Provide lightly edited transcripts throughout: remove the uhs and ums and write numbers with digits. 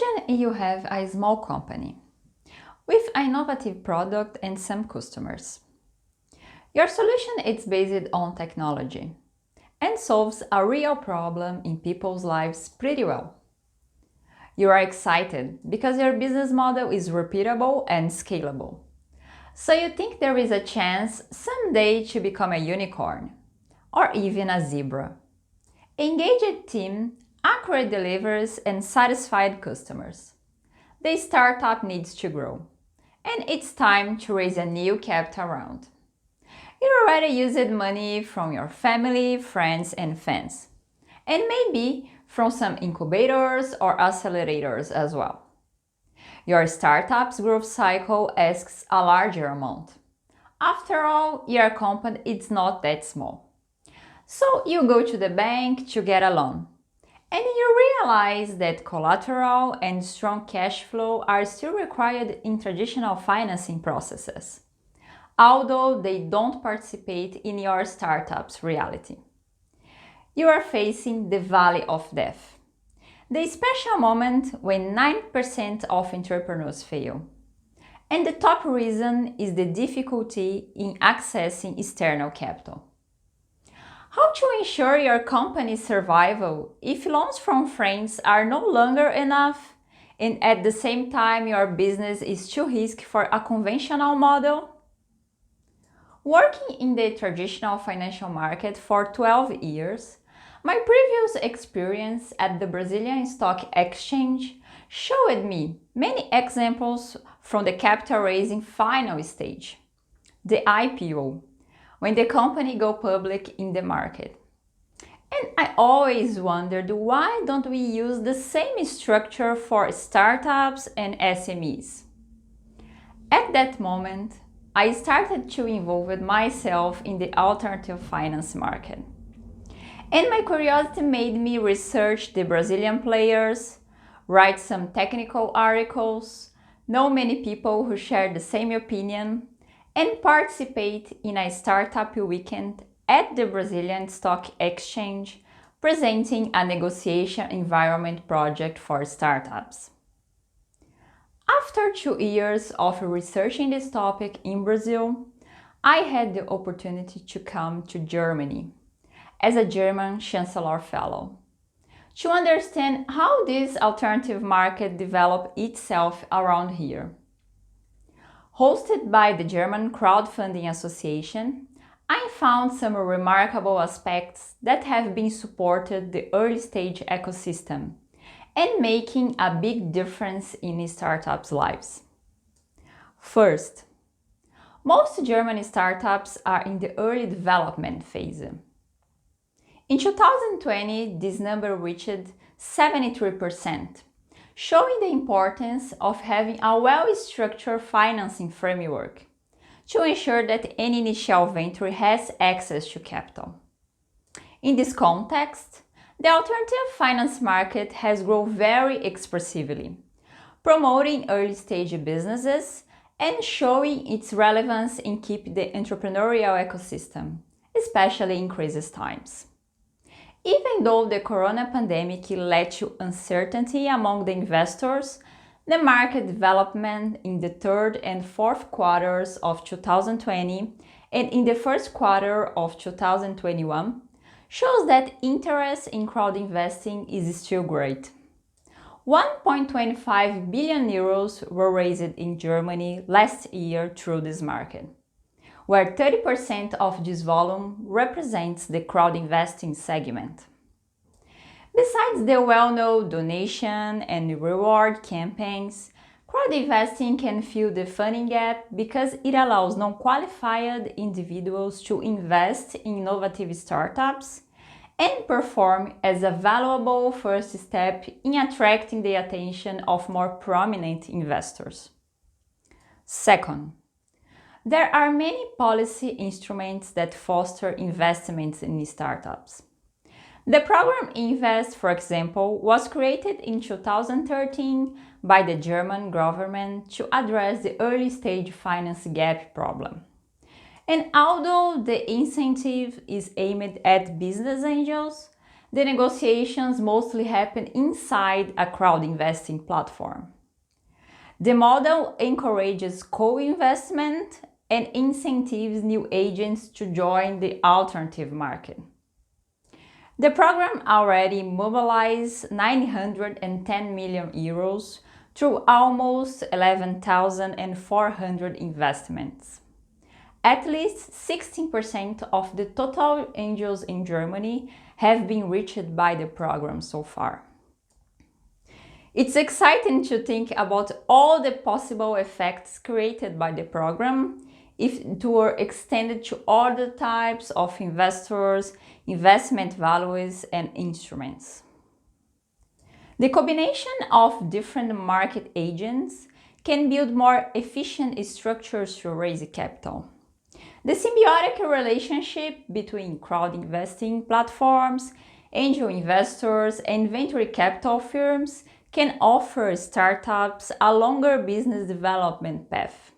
Imagine you have a small company with an innovative product and some customers. Your solution is based on technology and solves a real problem in people's lives pretty well. You are excited because your business model is repeatable and scalable. So you think there is a chance someday to become a unicorn or even a zebra. Engaged team, accurate deliveries, and satisfied customers. The startup needs to grow, and it's time to raise a new capital round. You already used money from your family, friends, and fans, and maybe from some incubators or accelerators as well. Your startup's growth cycle asks a larger amount. After all, your company is not that small. So you go to the bank to get a loan. And you realize that collateral and strong cash flow are still required in traditional financing processes, although they don't participate in your startup's reality. You are facing the valley of death, the special moment when 9% of entrepreneurs fail. And the top reason is the difficulty in accessing external capital. How to ensure your company's survival if loans from friends are no longer enough and at the same time your business is too risky for a conventional model? Working in the traditional financial market for 12 years, my previous experience at the Brazilian Stock Exchange showed me many examples from the capital raising final stage, the IPO, when the company go public in the market. And I always wondered, why don't we use the same structure for startups and SMEs? At that moment, I started to involve myself in the alternative finance market. And my curiosity made me research the Brazilian players, write some technical articles, know many people who share the same opinion, and participate in a startup weekend at the Brazilian Stock Exchange, presenting a negotiation environment project for startups. After 2 years of researching this topic in Brazil, I had the opportunity to come to Germany as a German Chancellor Fellow to understand how this alternative market developed itself around here. Hosted by the German Crowdfunding Association, I found some remarkable aspects that have been supported the early stage ecosystem and making a big difference in startups' lives. First, most German startups are in the early development phase. In 2020, this number reached 73%, showing the importance of having a well-structured financing framework to ensure that any initial venture has access to capital. In this context, the alternative finance market has grown very expressively, promoting early-stage businesses and showing its relevance in keeping the entrepreneurial ecosystem, especially in crisis times. Even though the corona pandemic led to uncertainty among the investors, the market development in the third and fourth quarters of 2020 and in the first quarter of 2021 shows that interest in crowdinvesting is still great. 1.25 billion euros were raised in Germany last year through this market, where 30% of this volume represents the crowdinvesting segment. Besides the well-known donation and reward campaigns, crowdinvesting can fill the funding gap because it allows non-qualified individuals to invest in innovative startups and perform as a valuable first step in attracting the attention of more prominent investors. Second, there are many policy instruments that foster investments in startups. The program Invest, for example, was created in 2013 by the German government to address the early-stage finance gap problem. And although the incentive is aimed at business angels, the negotiations mostly happen inside a crowd-investing platform. The model encourages co-investment and incentives new agents to join the alternative market. The program already mobilized 910 million euros through almost 11,400 investments. At least 16% of the total angels in Germany have been reached by the program so far. It's exciting to think about all the possible effects created by the program if it were extended to other types of investors, investment values, and instruments. The combination of different market agents can build more efficient structures to raise capital. The symbiotic relationship between crowd investing platforms, angel investors, and venture capital firms can offer startups a longer business development path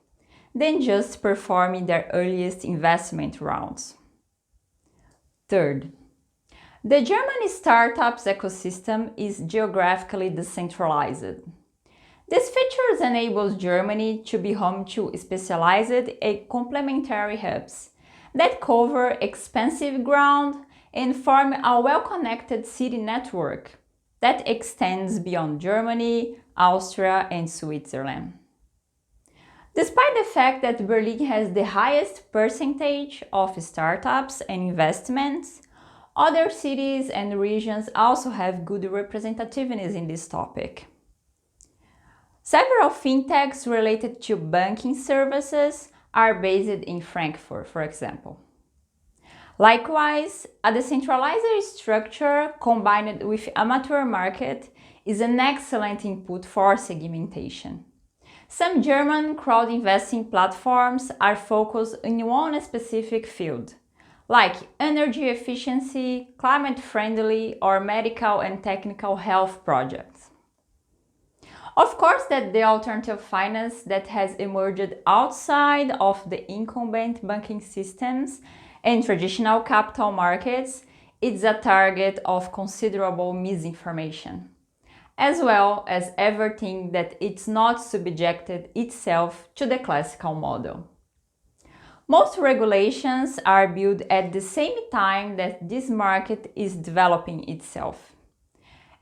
than just performing their earliest investment rounds. Third, the German startups ecosystem is geographically decentralized. This feature enables Germany to be home to specialized and complementary hubs that cover expansive ground and form a well-connected city network that extends beyond Germany, Austria, and Switzerland. Despite the fact that Berlin has the highest percentage of startups and investments, other cities and regions also have good representativeness in this topic. Several fintechs related to banking services are based in Frankfurt, for example. Likewise, a decentralized structure combined with amateur market is an excellent input for segmentation. Some German crowd investing platforms are focused in one specific field, like energy efficiency, climate-friendly, or medical and technical health projects. Of course, that the alternative finance that has emerged outside of the incumbent banking systems and traditional capital markets is a target of considerable misinformation, as well as everything that it's not subjected itself to the classical model. Most regulations are built at the same time that this market is developing itself.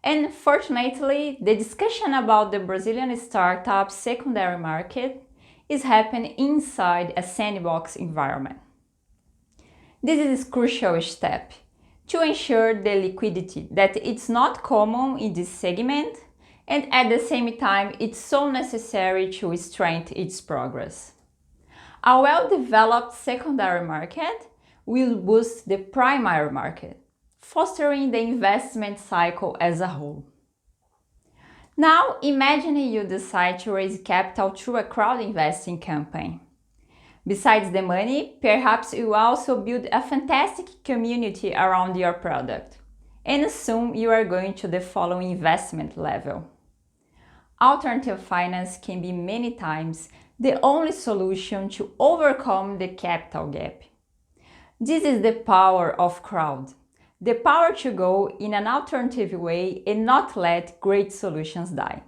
And fortunately, the discussion about the Brazilian startup secondary market is happening inside a sandbox environment. This is a crucial step to ensure the liquidity that it's not common in this segment, and at the same time it's so necessary to strengthen its progress. A well-developed secondary market will boost the primary market, fostering the investment cycle as a whole. Now imagine you decide to raise capital through a crowd investing campaign. Besides the money, perhaps you also build a fantastic community around your product, and soon you are going to the following investment level. Alternative finance can be many times the only solution to overcome the capital gap. This is the power of crowd, the power to go in an alternative way and not let great solutions die.